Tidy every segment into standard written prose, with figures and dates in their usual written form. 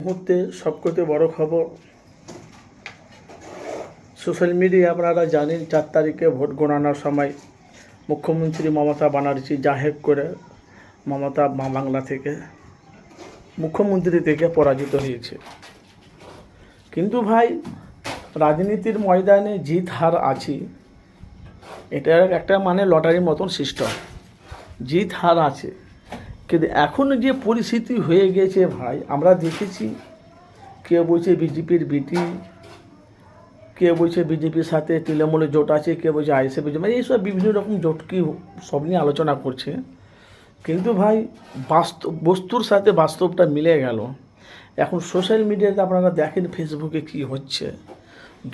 মুহূর্তে সবকথে বড় খবর, সোশ্যাল মিডিয়া আপনারা জানেন 4 তারিখে ভোট গণনার সময় মুখ্যমন্ত্রী মমতা ব্যানার্জি জাহের করে মমতা বাংলা থেকে মুখ্যমন্ত্রী থেকে পরাজিত হয়েছে। কিন্তু ভাই, রাজনীতির ময়দানে জিত হার আছে, এটা একটা লটারির মতন সিস্টেম, জিত হার আছে। কিন্তু এখন যে পরিস্থিতি হয়ে গেছে ভাই, আমরা দেখেছি কেউ বলছে বিজেপির বিটি, কেউ বলছে বিজেপির সাথে তৃণমূলের জোট আছে, কেউ বলছে আইএসএফ, এইসব বিভিন্ন রকম জোট কি সব নিয়ে আলোচনা করছে। কিন্তু ভাই, বস্তুর সাথে বাস্তবটা মিলে গেল। এখন সোশ্যাল মিডিয়াতে আপনারা দেখেন ফেসবুকে কি হচ্ছে,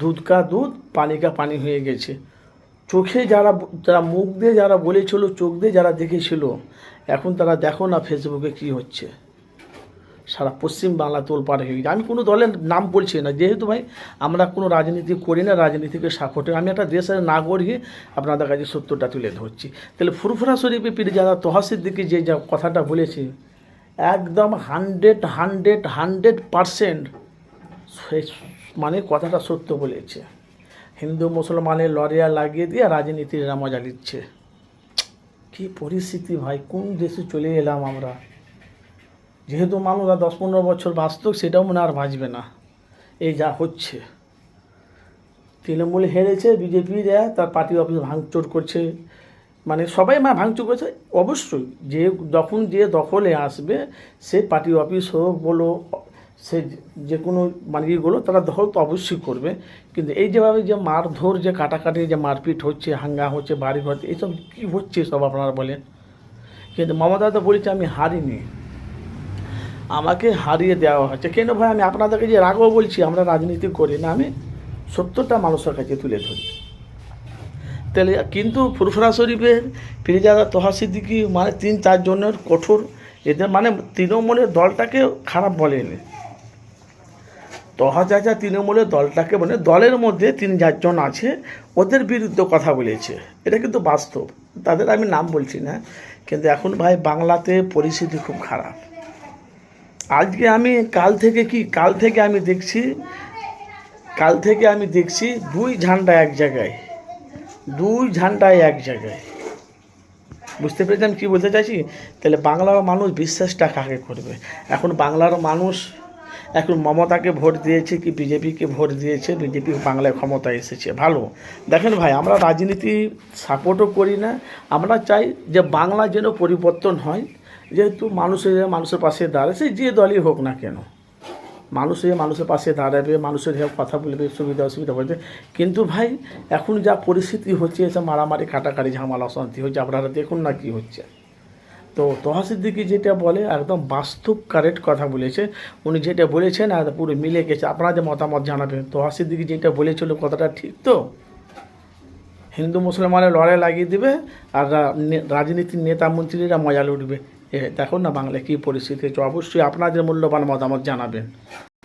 দুধ কা দুধ পানি কা পানি হয়ে গেছে। চোখে যারা মুখ দিয়ে যারা বলেছিল, চোখ দিয়ে যারা দেখেছিল, এখন তারা দেখো না ফেসবুকে কি হচ্ছে। সারা পশ্চিম বাংলা তোলপাড় হয়ে গেছে। আমি কোনো দলের নাম বলছি না, যেহেতু ভাই আমরা কোনো রাজনীতি করি না, রাজনীতিকে সাপোর্টে আমি একটা দেশের নাগরিক আপনাদের কাছে সত্যটা তুলে ধরছি। তাহলে ফুরফুরা শরীফে পীরজাদা তোহা সিদ্দিকী যে কথাটা বলেছে, একদম 100% কথাটা সত্য বলেছে। হিন্দু মুসলমানের লড়িয়া লাগিয়ে দিয়ে রাজনীতির মজা নিচ্ছে। কী পরিস্থিতি ভাই, কোন দেশে চলে এলাম আমরা। যেহেতু মানুষ আর 10-15 বছর বাঁচত, সেটাও মনে আর বাঁচবে না। এই যা হচ্ছে, তৃণমূল হেরেছে, বিজেপি তার পার্টি অফিস ভাঙচুর করছে, সবাই ভাঙচুর করছে। অবশ্যই যখন যে দখলে আসবে, সে পার্টি অফিস হোক বলো, সে যে কোনো ইয়েগুলো তারা দখল তো অবশ্যই করবে। কিন্তু এই যেভাবে যে মারধর, যে কাটাকাটি, যে মারপিট হচ্ছে, হাঙ্গা হচ্ছে, বাড়ি ঘর, এইসব কী হচ্ছে সব আপনারা বলেন। কিন্তু মমতা তো বলেছে আমি হারিনি, আমাকে হারিয়ে দেওয়া হচ্ছে। কেন ভাই, আমি আপনাদেরকে যে রাগও বলছি, আমরা রাজনীতি করি না, আমি সত্যটা মানুষের কাছে তুলে ধরি। তাহলে কিন্তু ফুরফুরা শরীফের পীরজাদা তোহা সিদ্দিকী 3-4 জনের কঠোর, এদের তৃণমূলের দলটাকে খারাপ বলেনি। তোহা চাচা তৃণমূলের দলটাকে দলের মধ্যে 3-4 জন আছে, ওদের বিরুদ্ধে কথা বলেছে। এটা কিন্তু বাস্তব, তাদের আমি নাম বলছি না। কিন্তু এখন ভাই বাংলাতে পরিস্থিতি খুব খারাপ। আজকে আমি কাল থেকে আমি দেখছি 2 ঝান্ডা এক জায়গায়, বুঝতে পেরেছি আমি কী বলতে চাইছি। তাহলে বাংলার মানুষ বিশ্বাসটা কাকে করবে? এখন বাংলার মানুষ এখন মমতাকে ভোট দিয়েছে কি বিজেপিকে ভোট দিয়েছে? বিজেপি বাংলায় ক্ষমতায় এসেছে, ভালো। দেখেন ভাই, আমরা রাজনীতি সাপোর্টও করি না, আমরা চাই যে বাংলা যেন পরিবর্তন হয়। যেহেতু মানুষের পাশে দাঁড়ায়, সে যে দলই হোক না কেন, মানুষের পাশে দাঁড়াবে, মানুষের হয়ে কথা বলবে, সুবিধা অসুবিধা বলবে। কিন্তু ভাই, এখন যা পরিস্থিতি হচ্ছে, এসব মারামারি, কাটাকাটি, ঝামেলা, অশান্তি হচ্ছে, আপনারা দেখুন না কি হচ্ছে। তো তোহা সিদ্দিকী যেটা বলে একদম বাস্তব কারেক্ট কথা বলেছে। উনি যেটা বলেছেন আর পুরো মিলে গেছে। আপনারা যে মতামত জানাবেন, তোহা সিদ্দিকী যেটা বলেছিল কথাটা ঠিক তো? হিন্দু মুসলমানের লড়াই লাগিয়ে দেবে আর রাজনীতির নেতা মন্ত্রীরা মজা লুটবে। দেখুন না বাংলায় কী পরিস্থিতি হচ্ছে। অবশ্যই আপনাদের মূল্যবান মতামত জানাবেন।